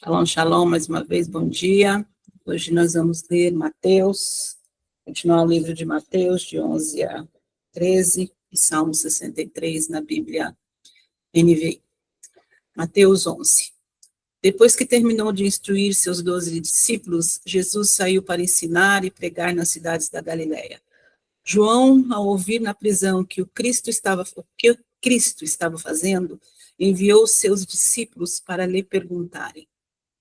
Shalom, shalom, mais uma vez, bom dia. Hoje nós vamos ler Mateus, continuar o livro de Mateus, de 11 a 13, e Salmo 63 na Bíblia NVI. Mateus 11. Depois que terminou de instruir seus 12 discípulos, Jesus saiu para ensinar e pregar nas cidades da Galileia. João, ao ouvir na prisão o que o Cristo estava fazendo, enviou seus discípulos para lhe perguntarem: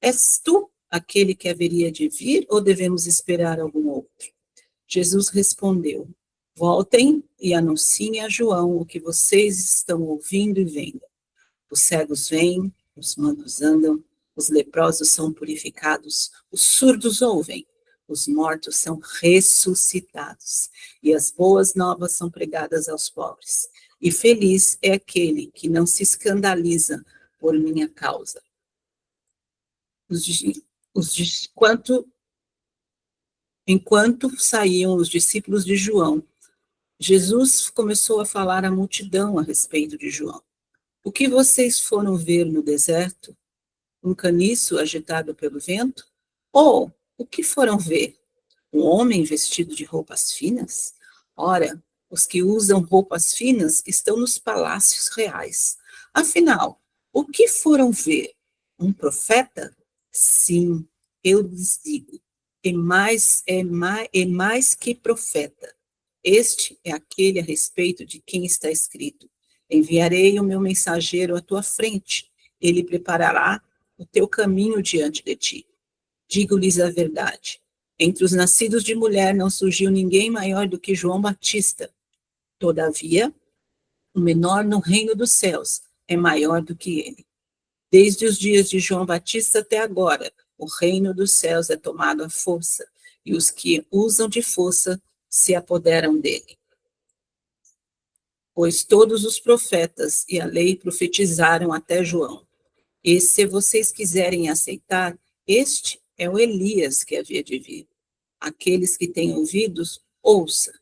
És tu aquele que haveria de vir, ou devemos esperar algum outro? Jesus respondeu: Voltem e anunciem a João o que vocês estão ouvindo e vendo. Os cegos vêm, os mancos andam, os leprosos são purificados, os surdos ouvem, os mortos são ressuscitados, e as boas novas são pregadas aos pobres. E feliz é aquele que não se escandaliza por minha causa. Enquanto saíam os discípulos de João, Jesus começou a falar à multidão a respeito de João. O que vocês foram ver no deserto? Um caniço agitado pelo vento? Ou o que foram ver? Um homem vestido de roupas finas? Ora, os que usam roupas finas estão nos palácios reais. Afinal, o que foram ver? Um profeta? Sim, eu lhes digo, é mais que profeta. Este é aquele a respeito de quem está escrito: enviarei o meu mensageiro à tua frente, ele preparará o teu caminho diante de ti. Digo-lhes a verdade: entre os nascidos de mulher não surgiu ninguém maior do que João Batista. Todavia, o menor no reino dos céus é maior do que ele. Desde os dias de João Batista até agora, o reino dos céus é tomado à força, e os que usam de força se apoderam dele. Pois todos os profetas e a lei profetizaram até João. E se vocês quiserem aceitar, este é o Elias que havia de vir. Aqueles que têm ouvidos, ouça.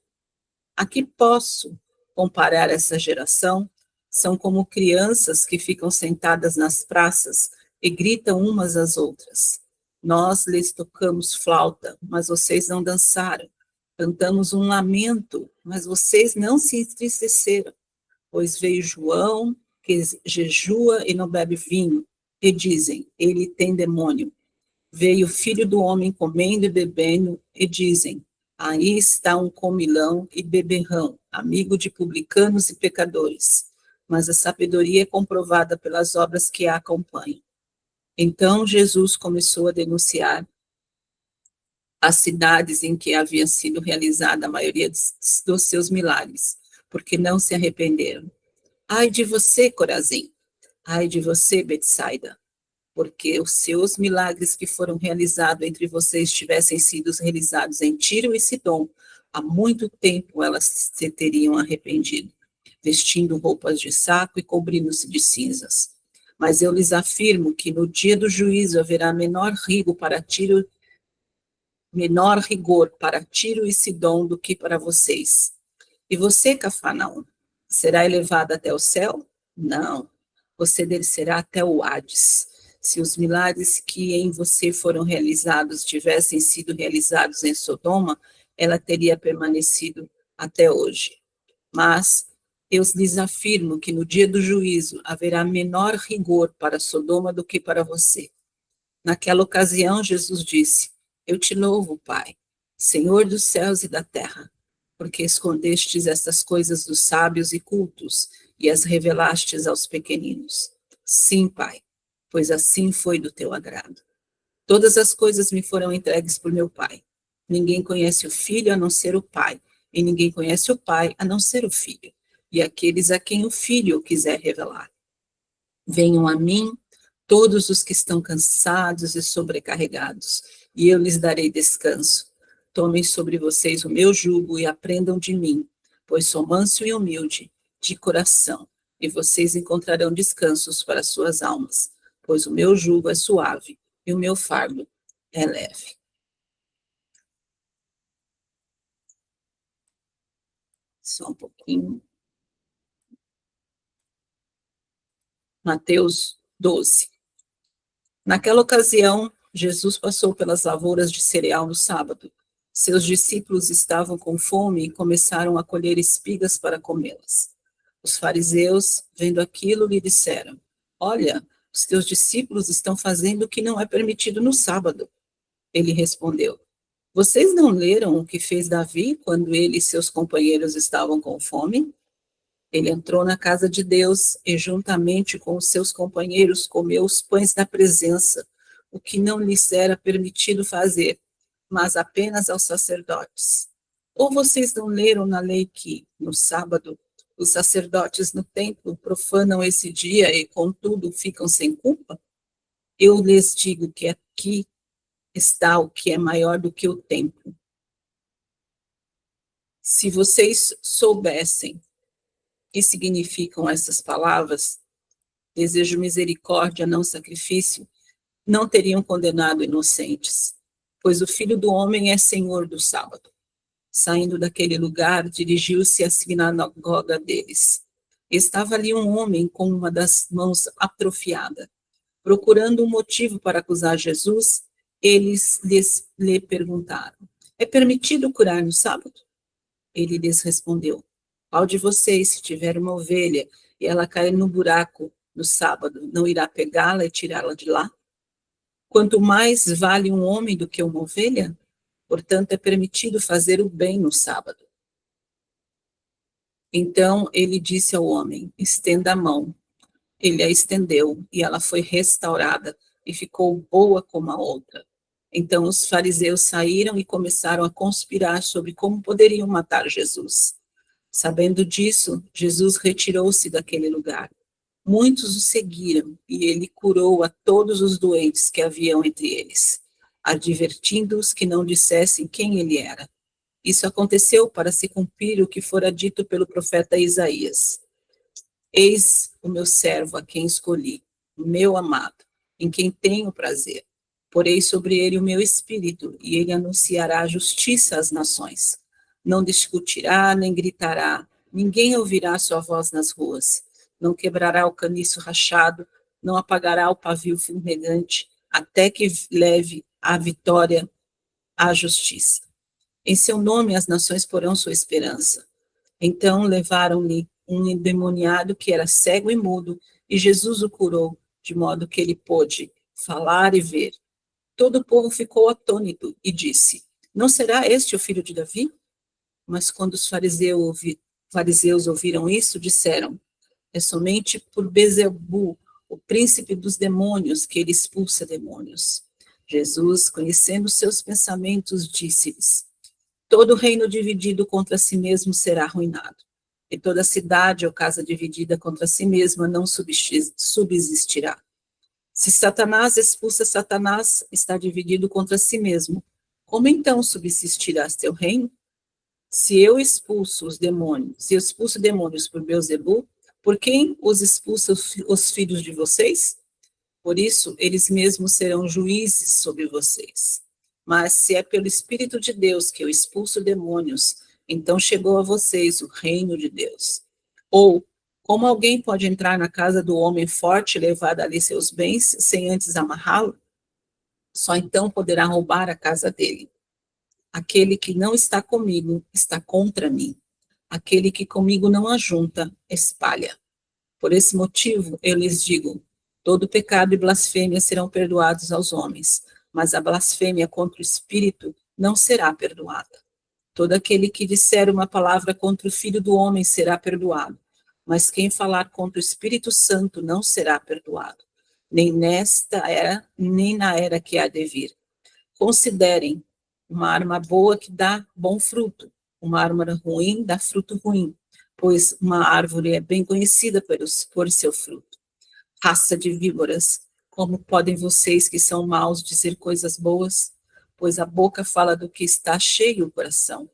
A que posso comparar essa geração? São como crianças que ficam sentadas nas praças e gritam umas às outras. Nós lhes tocamos flauta, mas vocês não dançaram. Cantamos um lamento, mas vocês não se entristeceram. Pois veio João, que jejua e não bebe vinho, e dizem: ele tem demônio. Veio o filho do homem comendo e bebendo, e dizem: aí está um comilão e beberrão, amigo de publicanos e pecadores. Mas a sabedoria é comprovada pelas obras que a acompanham. Então Jesus começou a denunciar as cidades em que havia sido realizada a maioria dos seus milagres, porque não se arrependeram. Ai de você, Corazim! Ai de você, Betsaida! Porque os seus milagres que foram realizados entre vocês tivessem sido realizados em Tiro e Sidom, há muito tempo elas se teriam arrependido, vestindo roupas de saco e cobrindo-se de cinzas. Mas eu lhes afirmo que no dia do juízo haverá menor rigor para Tiro e Sidom do que para vocês. E você, Cafarnaum, será elevado até o céu? Não, você descerá até o Hades. Se os milagres que em você foram realizados tivessem sido realizados em Sodoma, ela teria permanecido até hoje. Mas eu lhes afirmo que no dia do juízo haverá menor rigor para Sodoma do que para você. Naquela ocasião, Jesus disse: eu te louvo, Pai, Senhor dos céus e da terra, porque escondestes estas coisas dos sábios e cultos e as revelastes aos pequeninos. Sim, Pai, pois assim foi do teu agrado. Todas as coisas me foram entregues por meu Pai. Ninguém conhece o Filho a não ser o Pai, e ninguém conhece o Pai a não ser o Filho, e aqueles a quem o Filho o quiser revelar. Venham a mim todos os que estão cansados e sobrecarregados, e eu lhes darei descanso. Tomem sobre vocês o meu jugo e aprendam de mim, pois sou manso e humilde de coração, e vocês encontrarão descansos para suas almas, pois o meu jugo é suave e o meu fardo é leve. Só um pouquinho. Mateus 12. Naquela ocasião, Jesus passou pelas lavouras de cereal no sábado. Seus discípulos estavam com fome e começaram a colher espigas para comê-las. Os fariseus, vendo aquilo, lhe disseram: Olha, os teus discípulos estão fazendo o que não é permitido no sábado. Ele respondeu: Vocês não leram o que fez Davi quando ele e seus companheiros estavam com fome? Ele entrou na casa de Deus e, juntamente com os seus companheiros, comeu os pães da presença, o que não lhes era permitido fazer, mas apenas aos sacerdotes. Ou vocês não leram na lei que, no sábado, os sacerdotes no templo profanam esse dia e, contudo, ficam sem culpa? Eu lhes digo que aqui está o que é maior do que o templo. Se vocês soubessem o que significam essas palavras, desejo misericórdia, não sacrifício, não teriam condenado inocentes, pois o Filho do Homem é Senhor do sábado. Saindo daquele lugar, dirigiu-se à sinagoga deles. Estava ali um homem com uma das mãos atrofiada. Procurando um motivo para acusar Jesus, eles lhe perguntaram: É permitido curar no sábado? Ele lhes respondeu: Qual de vocês, se tiver uma ovelha e ela cair no buraco no sábado, não irá pegá-la e tirá-la de lá? Quanto mais vale um homem do que uma ovelha? Portanto, é permitido fazer o bem no sábado. Então ele disse ao homem: Estenda a mão. Ele a estendeu e ela foi restaurada e ficou boa como a outra. Então os fariseus saíram e começaram a conspirar sobre como poderiam matar Jesus. Sabendo disso, Jesus retirou-se daquele lugar. Muitos o seguiram e ele curou a todos os doentes que haviam entre eles, advertindo-os que não dissessem quem ele era. Isso aconteceu para se cumprir o que fora dito pelo profeta Isaías. Eis o meu servo a quem escolhi, o meu amado, em quem tenho prazer. Porei sobre ele o meu espírito, e ele anunciará justiça às nações. Não discutirá, nem gritará, ninguém ouvirá sua voz nas ruas. Não quebrará o caniço rachado, não apagará o pavio fumegante, até que leve a vitória à justiça. Em seu nome as nações porão sua esperança. Então levaram-lhe um endemoniado que era cego e mudo, e Jesus o curou, de modo que ele pôde falar e ver. Todo o povo ficou atônito e disse: Não será este o filho de Davi? Mas quando os fariseus ouviram isso, disseram: É somente por Beelzebu, o príncipe dos demônios, que ele expulsa demônios. Jesus, conhecendo seus pensamentos, disse-lhes: Todo reino dividido contra si mesmo será arruinado, e toda cidade ou casa dividida contra si mesma não subsistirá. Se Satanás expulsa Satanás, está dividido contra si mesmo. Como então subsistirá seu reino? Se eu expulso demônios por Beelzebu, por quem os expulsa os filhos de vocês? Por isso, eles mesmos serão juízes sobre vocês. Mas se é pelo Espírito de Deus que eu expulso demônios, então chegou a vocês o reino de Deus. Ou, como alguém pode entrar na casa do homem forte e levar dali seus bens, sem antes amarrá-lo? Só então poderá roubar a casa dele. Aquele que não está comigo está contra mim. Aquele que comigo não ajunta, espalha. Por esse motivo, eu lhes digo: todo pecado e blasfêmia serão perdoados aos homens, mas a blasfêmia contra o Espírito não será perdoada. Todo aquele que disser uma palavra contra o Filho do Homem será perdoado, mas quem falar contra o Espírito Santo não será perdoado, nem nesta era, nem na era que há de vir. Considerem uma arma boa que dá bom fruto, uma árvore ruim dá fruto ruim, pois uma árvore é bem conhecida por seu fruto. Raça de víboras, como podem vocês que são maus dizer coisas boas? Pois a boca fala do que está cheio o coração.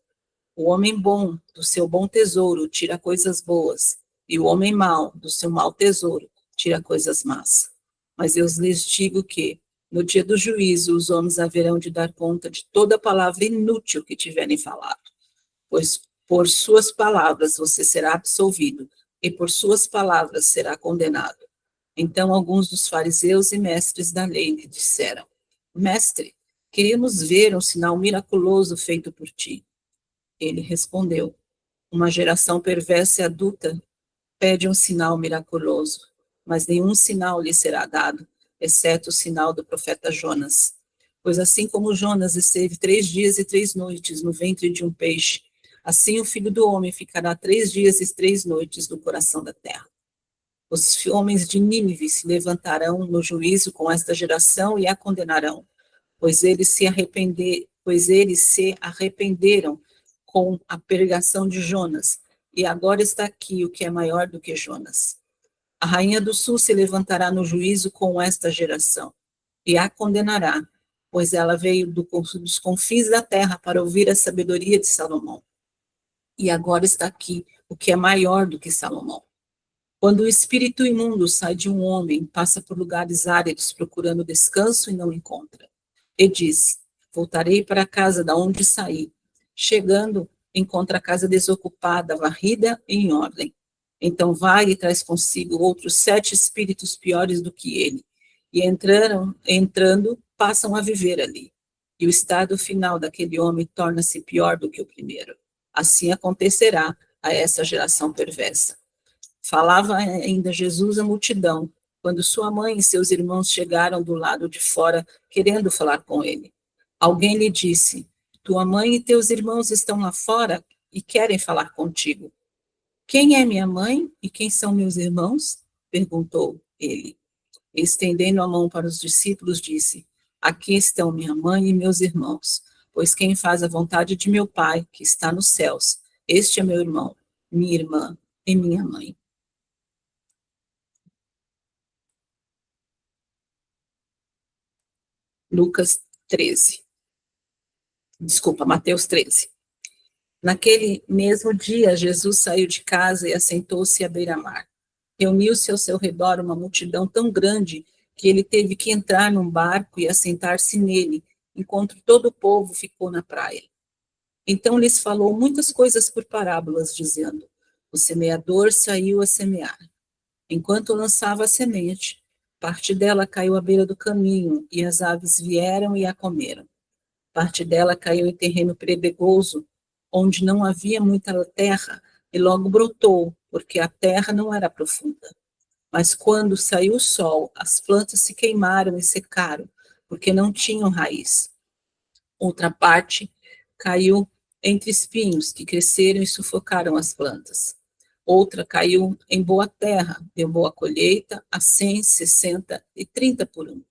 O homem bom, do seu bom tesouro, tira coisas boas, e o homem mau, do seu mau tesouro, tira coisas más. Mas eu lhes digo que, no dia do juízo, os homens haverão de dar conta de toda palavra inútil que tiverem falado. Pois por suas palavras você será absolvido, e por suas palavras será condenado. Então alguns dos fariseus e mestres da lei lhe disseram: Mestre, queríamos ver um sinal miraculoso feito por ti. Ele respondeu: Uma geração perversa e adulta pede um sinal miraculoso, mas nenhum sinal lhe será dado, exceto o sinal do profeta Jonas. Pois assim como Jonas esteve 3 dias e 3 noites no ventre de um peixe, assim o Filho do Homem ficará 3 dias e 3 noites no coração da terra. Os homens de Nínive se levantarão no juízo com esta geração e a condenarão, pois eles se arrependeram com a pregação de Jonas, e agora está aqui o que é maior do que Jonas. A rainha do sul se levantará no juízo com esta geração, e a condenará, pois ela veio dos confins da terra para ouvir a sabedoria de Salomão. E agora está aqui o que é maior do que Salomão. Quando o espírito imundo sai de um homem, passa por lugares áridos procurando descanso e não encontra. E diz: Voltarei para a casa da onde saí. Chegando, encontra a casa desocupada, varrida e em ordem. Então vai e traz consigo outros 7 espíritos piores do que ele. E entrando, passam a viver ali. E o estado final daquele homem torna-se pior do que o primeiro. Assim acontecerá a essa geração perversa. Falava ainda Jesus à multidão, quando sua mãe e seus irmãos chegaram do lado de fora, querendo falar com ele. Alguém lhe disse: Tua mãe e teus irmãos estão lá fora e querem falar contigo. Quem é minha mãe e quem são meus irmãos? Perguntou ele. Estendendo a mão para os discípulos, disse: Aqui estão minha mãe e meus irmãos, pois quem faz a vontade de meu Pai, que está nos céus, este é meu irmão, minha irmã e minha mãe. Lucas 13. Desculpa, Mateus 13. Naquele mesmo dia, Jesus saiu de casa e assentou-se à beira-mar. Reuniu-se ao seu redor uma multidão tão grande que ele teve que entrar num barco e assentar-se nele, enquanto todo o povo ficou na praia. Então lhes falou muitas coisas por parábolas, dizendo: O semeador saiu a semear. Enquanto lançava a semente, parte dela caiu à beira do caminho, e as aves vieram e a comeram. Parte dela caiu em terreno pedregoso, onde não havia muita terra, e logo brotou, porque a terra não era profunda. Mas quando saiu o sol, as plantas se queimaram e secaram, porque não tinham raiz. Outra parte caiu entre espinhos, que cresceram e sufocaram as plantas. Outra caiu em boa terra, deu boa colheita, a 100, 60 e 30 por um.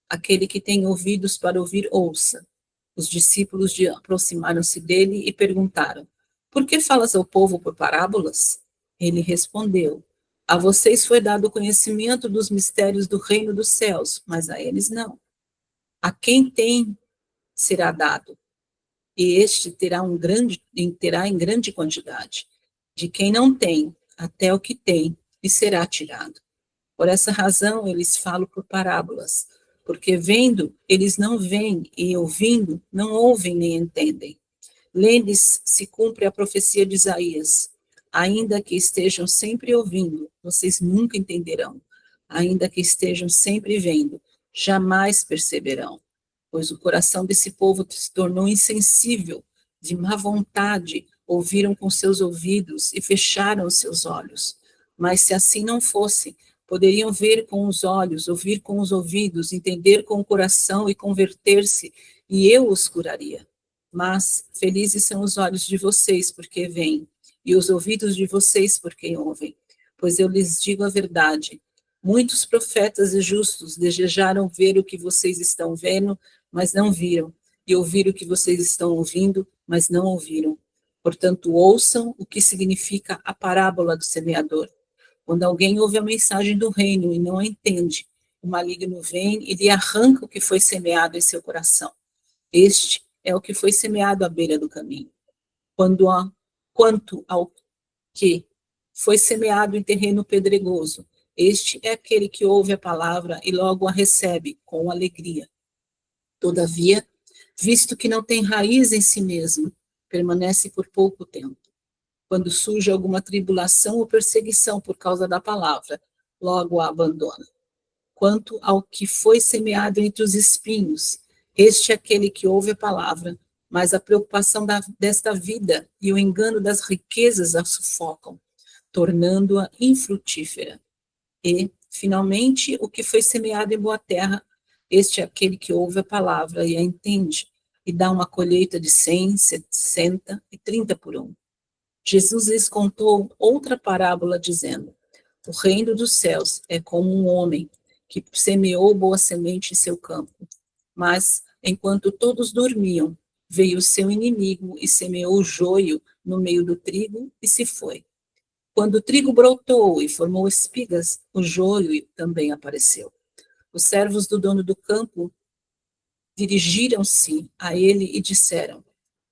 Aquele que tem ouvidos para ouvir, ouça. Os discípulos aproximaram-se dele e perguntaram: Por que falas ao povo por parábolas? Ele respondeu: A vocês foi dado o conhecimento dos mistérios do reino dos céus, mas a eles não. A quem tem será dado, e este terá em grande quantidade. De quem não tem, até o que tem lhe será tirado. Por essa razão eu lhes falo por parábolas, porque vendo eles não veem, e ouvindo não ouvem nem entendem. Lêndes se cumpre a profecia de Isaías: ainda que estejam sempre ouvindo, vocês nunca entenderão. Ainda que estejam sempre vendo, jamais perceberão. Pois o coração desse povo se tornou insensível, de má vontade, ouviram com seus ouvidos e fecharam os seus olhos. Mas se assim não fosse, poderiam ver com os olhos, ouvir com os ouvidos, entender com o coração e converter-se, e eu os curaria. Mas felizes são os olhos de vocês, porque veem, e os ouvidos de vocês, porque ouvem. Pois eu lhes digo a verdade: muitos profetas e justos desejaram ver o que vocês estão vendo, mas não viram, e ouvir o que vocês estão ouvindo, mas não ouviram. Portanto, ouçam o que significa a parábola do semeador. Quando alguém ouve a mensagem do reino e não a entende, o maligno vem e lhe arranca o que foi semeado em seu coração. Este é o que foi semeado à beira do caminho. Quanto ao que foi semeado em terreno pedregoso, este é aquele que ouve a palavra e logo a recebe com alegria. Todavia, visto que não tem raiz em si mesmo, permanece por pouco tempo. Quando surge alguma tribulação ou perseguição por causa da palavra, logo a abandona. Quanto ao que foi semeado entre os espinhos, este é aquele que ouve a palavra, mas a preocupação desta vida e o engano das riquezas a sufocam, tornando-a infrutífera. E, finalmente, o que foi semeado em boa terra, este é aquele que ouve a palavra e a entende, e dá uma colheita de 100, 60 e 30 por um. Jesus lhes contou outra parábola, dizendo: o reino dos céus é como um homem que semeou boa semente em seu campo. Mas, enquanto todos dormiam, veio o seu inimigo e semeou joio no meio do trigo e se foi. Quando o trigo brotou e formou espigas, o joio também apareceu. Os servos do dono do campo dirigiram-se a ele e disseram: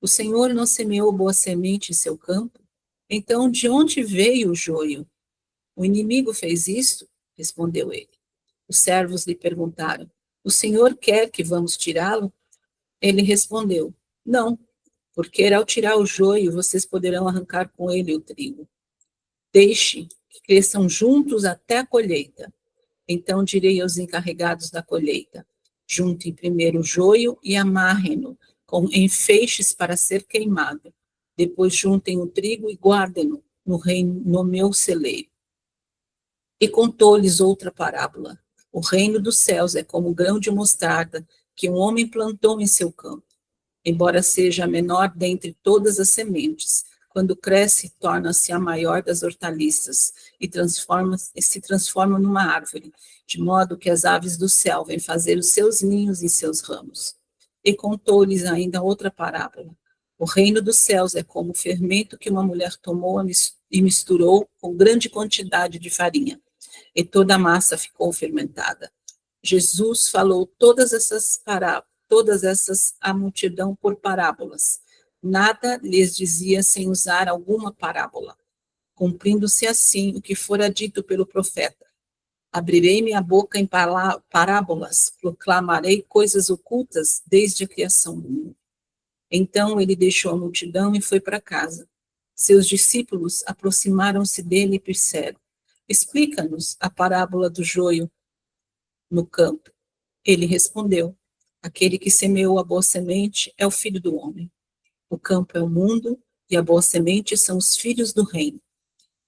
o Senhor não semeou boa semente em seu campo? Então, de onde veio o joio? O inimigo fez isto? Respondeu ele. Os servos lhe perguntaram: o Senhor quer que vamos tirá-lo? Ele respondeu: não, porque ao tirar o joio, vocês poderão arrancar com ele o trigo. Deixe que cresçam juntos até a colheita. Então direi aos encarregados da colheita: juntem primeiro o joio e amarrem-no em feixes para ser queimado. Depois juntem o trigo e guardem-no no meu celeiro. E contou-lhes outra parábola. O reino dos céus é como um grão de mostarda que um homem plantou em seu campo. Embora seja a menor dentre todas as sementes, quando cresce, torna-se a maior das hortaliças e se transforma numa árvore, de modo que as aves do céu vêm fazer os seus ninhos em seus ramos. E contou-lhes ainda outra parábola. O reino dos céus é como o fermento que uma mulher tomou e misturou com grande quantidade de farinha, e toda a massa ficou fermentada. Jesus falou todas essas à multidão por parábolas. Nada lhes dizia sem usar alguma parábola, cumprindo-se assim o que fora dito pelo profeta: abrirei minha boca em parábolas, proclamarei coisas ocultas desde a criação do mundo. Então ele deixou a multidão e foi para casa. Seus discípulos aproximaram-se dele e disseram: explica-nos a parábola do joio no campo. Ele respondeu: aquele que semeou a boa semente é o filho do homem. O campo é o mundo, e a boa semente são os filhos do reino.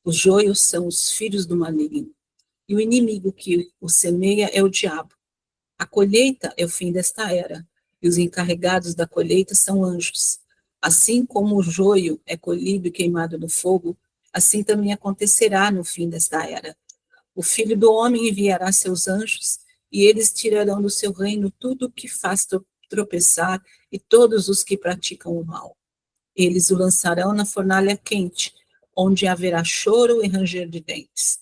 Os joios são os filhos do maligno. E o inimigo que o semeia é o diabo. A colheita é o fim desta era, e os encarregados da colheita são anjos. Assim como o joio é colhido e queimado no fogo, assim também acontecerá no fim desta era. O Filho do Homem enviará seus anjos, e eles tirarão do seu reino tudo o que faz tropeçar e todos os que praticam o mal. Eles o lançarão na fornalha quente, onde haverá choro e ranger de dentes.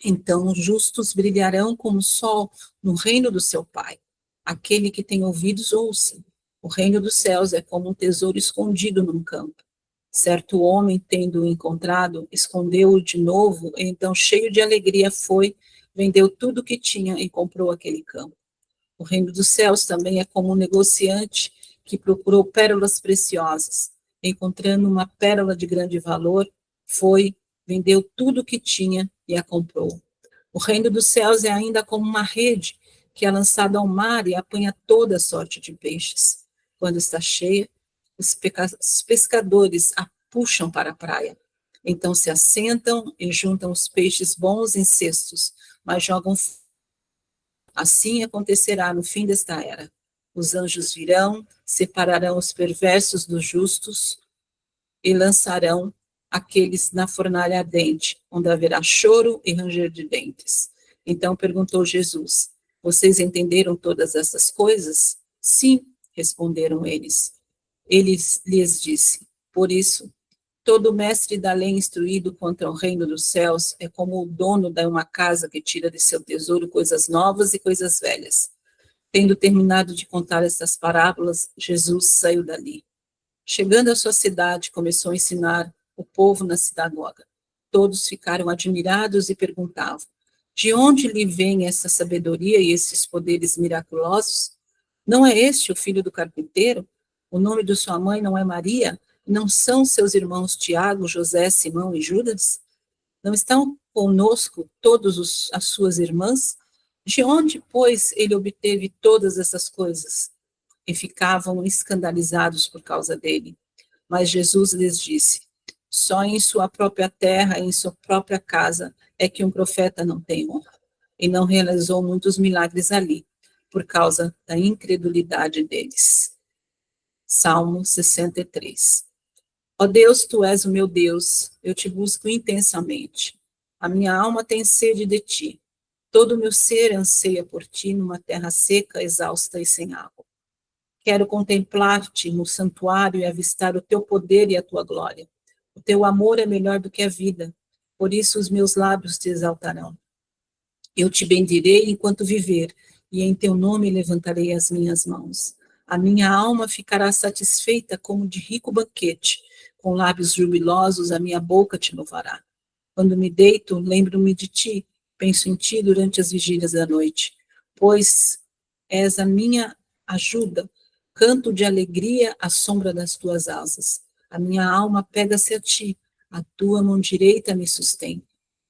Então os justos brilharão como o sol no reino do seu Pai. Aquele que tem ouvidos, ouça. O reino dos céus é como um tesouro escondido num campo. Certo homem, tendo-o encontrado, escondeu-o de novo, e então, cheio de alegria, foi, vendeu tudo o que tinha e comprou aquele campo. O reino dos céus também é como um negociante que procurou pérolas preciosas. Encontrando uma pérola de grande valor, foi, vendeu tudo o que tinha e a comprou. O reino dos céus é ainda como uma rede que é lançada ao mar e apanha toda sorte de peixes. Quando está cheia, os pescadores a puxam para a praia. Então se assentam e juntam os peixes bons em cestos, mas jogam. Assim acontecerá no fim desta era. Os anjos virão, separarão os perversos dos justos e lançarão aqueles na fornalha ardente, onde haverá choro e ranger de dentes. Então perguntou Jesus: vocês entenderam todas essas coisas? Sim, responderam eles. Ele lhes disse: por isso, todo mestre da lei instruído contra o reino dos céus é como o dono de uma casa que tira de seu tesouro coisas novas e coisas velhas. Tendo terminado de contar estas parábolas, Jesus saiu dali. Chegando à sua cidade, começou a ensinar o povo na sinagoga. Todos ficaram admirados e perguntavam: de onde lhe vem essa sabedoria e esses poderes miraculosos? Não é este o filho do carpinteiro? O nome de sua mãe não é Maria? Não são seus irmãos Tiago, José, Simão e Judas? Não estão conosco todas as suas irmãs? De onde, pois, ele obteve todas essas coisas? E ficavam escandalizados por causa dele. Mas Jesus lhes disse: só em sua própria terra e em sua própria casa é que um profeta não tem honra. E não realizou muitos milagres ali, por causa da incredulidade deles. Salmo 63. Ó Deus, tu és o meu Deus, eu te busco intensamente. A minha alma tem sede de ti. Todo o meu ser anseia por ti numa terra seca, exausta e sem água. Quero contemplar-te no santuário e avistar o teu poder e a tua glória. O teu amor é melhor do que a vida, por isso os meus lábios te exaltarão. Eu te bendirei enquanto viver, e em teu nome levantarei as minhas mãos. A minha alma ficará satisfeita como de rico banquete, com lábios jubilosos a minha boca te louvará. Quando me deito, lembro-me de ti, penso em ti durante as vigílias da noite, pois és a minha ajuda, canto de alegria à sombra das tuas asas. A minha alma pega-se a ti, a tua mão direita me sustém.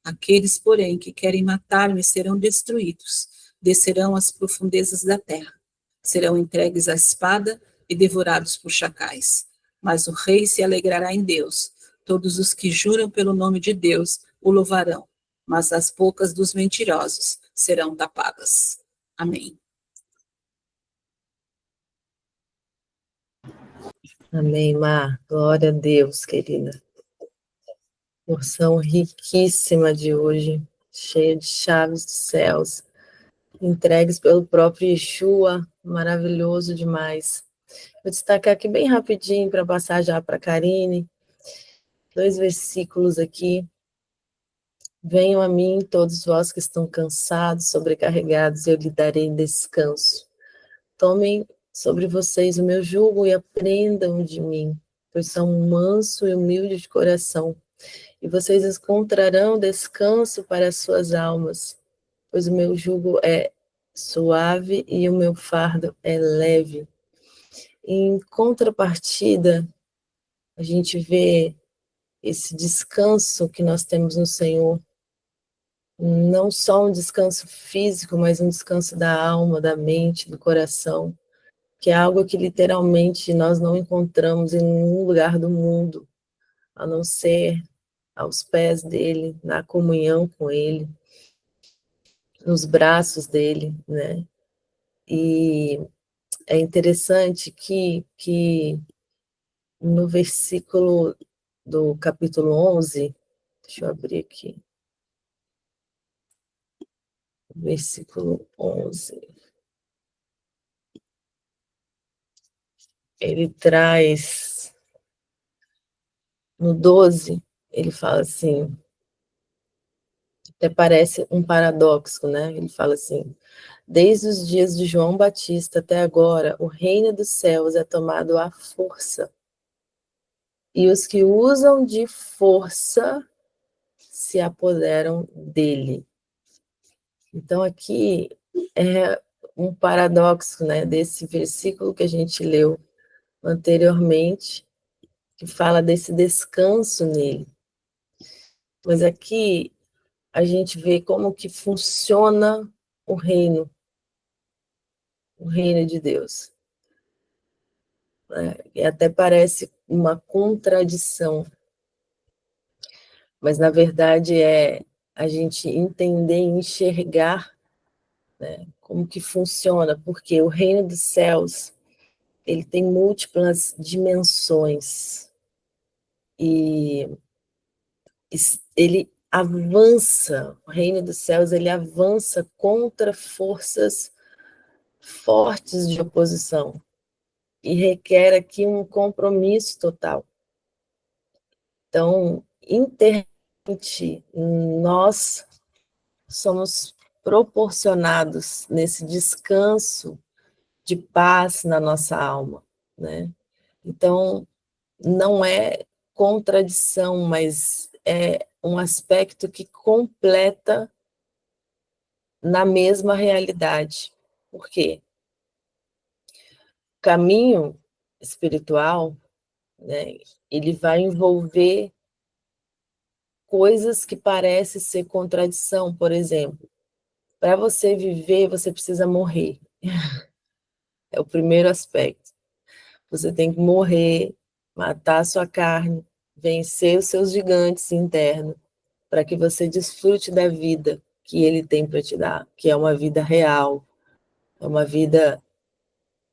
Aqueles, porém, que querem matar-me serão destruídos, descerão às profundezas da terra, serão entregues à espada e devorados por chacais. Mas o rei se alegrará em Deus. Todos os que juram pelo nome de Deus o louvarão, mas as bocas dos mentirosos serão tapadas. Amém. Amém, Mar. Glória a Deus, querida. Porção riquíssima de hoje, cheia de chaves dos céus, entregues pelo próprio Yeshua, maravilhoso demais. Vou destacar aqui bem rapidinho para passar já para a Karine, 2 versículos aqui. Venham a mim todos vós que estão cansados, sobrecarregados, e eu lhe darei descanso. Tomem sobre vocês o meu jugo e aprendam de mim, pois são manso e humilde de coração, e vocês encontrarão descanso para as suas almas, pois o meu jugo é suave e o meu fardo é leve. Em contrapartida, a gente vê esse descanso que nós temos no Senhor, não só um descanso físico, mas um descanso da alma, da mente, do coração, que é algo que literalmente nós não encontramos em nenhum lugar do mundo, a não ser aos pés dele, na comunhão com ele, nos braços dele, né? E é interessante que no versículo do capítulo 11, deixa eu abrir aqui, versículo 11, ele traz, no 12, ele fala assim, até parece um paradoxo, né? Ele fala assim: desde os dias de João Batista até agora, o reino dos céus é tomado à força, e os que usam de força se apoderam dele. Então, aqui é um paradoxo, né, desse versículo que a gente leu anteriormente, que fala desse descanso nele. Mas aqui a gente vê como que funciona o reino de Deus. E até parece uma contradição, mas na verdade é a gente entender e enxergar, né, como que funciona, porque o reino dos céus, ele tem múltiplas dimensões, e ele avança, o reino dos céus, ele avança contra forças fortes de oposição, e requer aqui um compromisso total. Então, internamente, nós somos proporcionados nesse descanso de paz na nossa alma, né? Então, não é contradição, mas é um aspecto que completa na mesma realidade. Por quê? O caminho espiritual, né, ele vai envolver coisas que parecem ser contradição, por exemplo. Para você viver, você precisa morrer. É o primeiro aspecto. Você tem que morrer, matar a sua carne, vencer os seus gigantes internos, para que você desfrute da vida que ele tem para te dar, que é uma vida real, é uma vida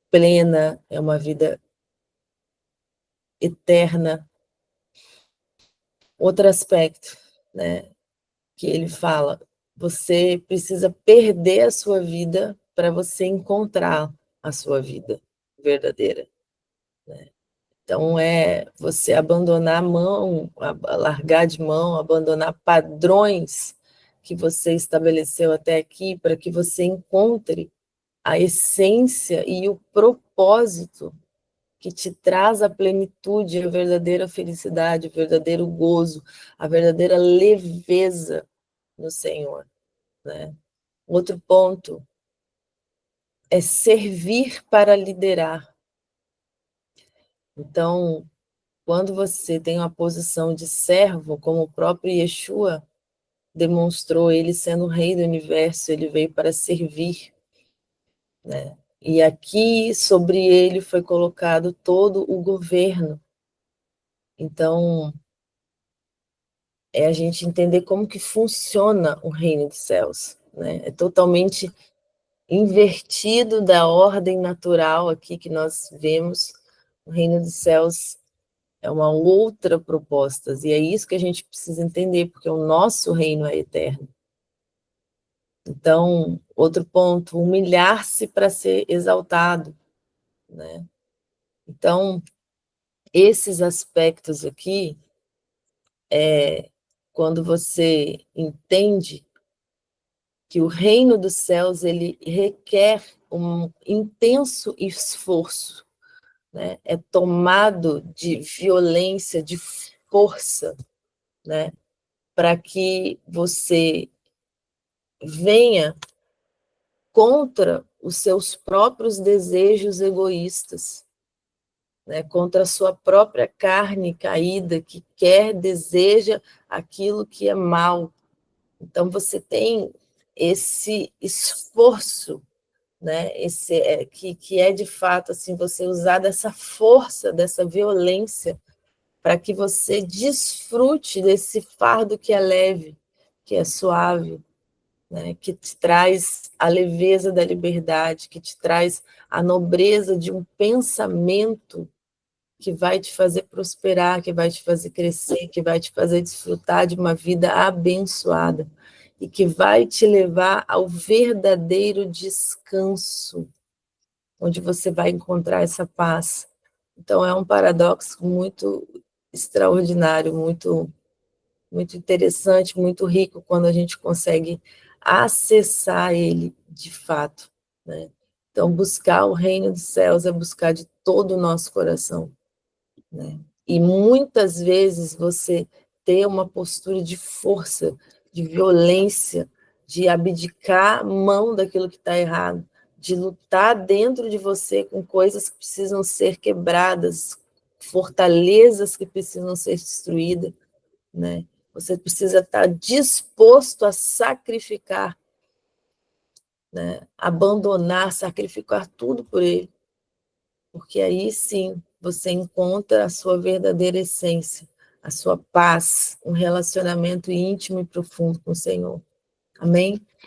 plena, é uma vida eterna. Outro aspecto, né, que ele fala, você precisa perder a sua vida para você encontrar a sua vida verdadeira, né? Então, é você abandonar a mão, largar de mão, abandonar padrões que você estabeleceu até aqui para que você encontre a essência e o propósito que te traz a plenitude, a verdadeira felicidade, o verdadeiro gozo, a verdadeira leveza no Senhor, né? Outro ponto é servir para liderar. Então, quando você tem uma posição de servo, como o próprio Yeshua demonstrou, ele sendo o rei do universo, ele veio para servir, né? E aqui sobre ele foi colocado todo o governo. Então, é a gente entender como que funciona o reino dos céus, né? É totalmente invertido da ordem natural aqui que nós vemos. O reino dos céus é uma outra proposta, e é isso que a gente precisa entender, porque o nosso reino é eterno. Então, outro ponto, humilhar-se para ser exaltado, né? Então, esses aspectos aqui, quando você entende que o reino dos céus, ele requer um intenso esforço, né? É tomado de violência, de força, né? Para que você venha contra os seus próprios desejos egoístas, né? Contra a sua própria carne caída, que quer, deseja aquilo que é mal. Então, você tem esse esforço, né? Que é de fato assim, você usar dessa força, dessa violência, para que você desfrute desse fardo que é leve, que é suave, né? Que te traz a leveza da liberdade, que te traz a nobreza de um pensamento que vai te fazer prosperar, que vai te fazer crescer, que vai te fazer desfrutar de uma vida abençoada e que vai te levar ao verdadeiro descanso, onde você vai encontrar essa paz. Então, é um paradoxo muito extraordinário, muito interessante, muito rico, quando a gente consegue acessar ele de fato, né? Então, buscar o reino dos céus é buscar de todo o nosso coração, né? E muitas vezes você ter uma postura de força, de violência, de abdicar mão daquilo que está errado, de lutar dentro de você com coisas que precisam ser quebradas, fortalezas que precisam ser destruídas, né? Você precisa estar disposto a sacrificar, né? Abandonar, sacrificar tudo por ele, porque aí sim você encontra a sua verdadeira essência, a sua paz, um relacionamento íntimo e profundo com o Senhor. Amém?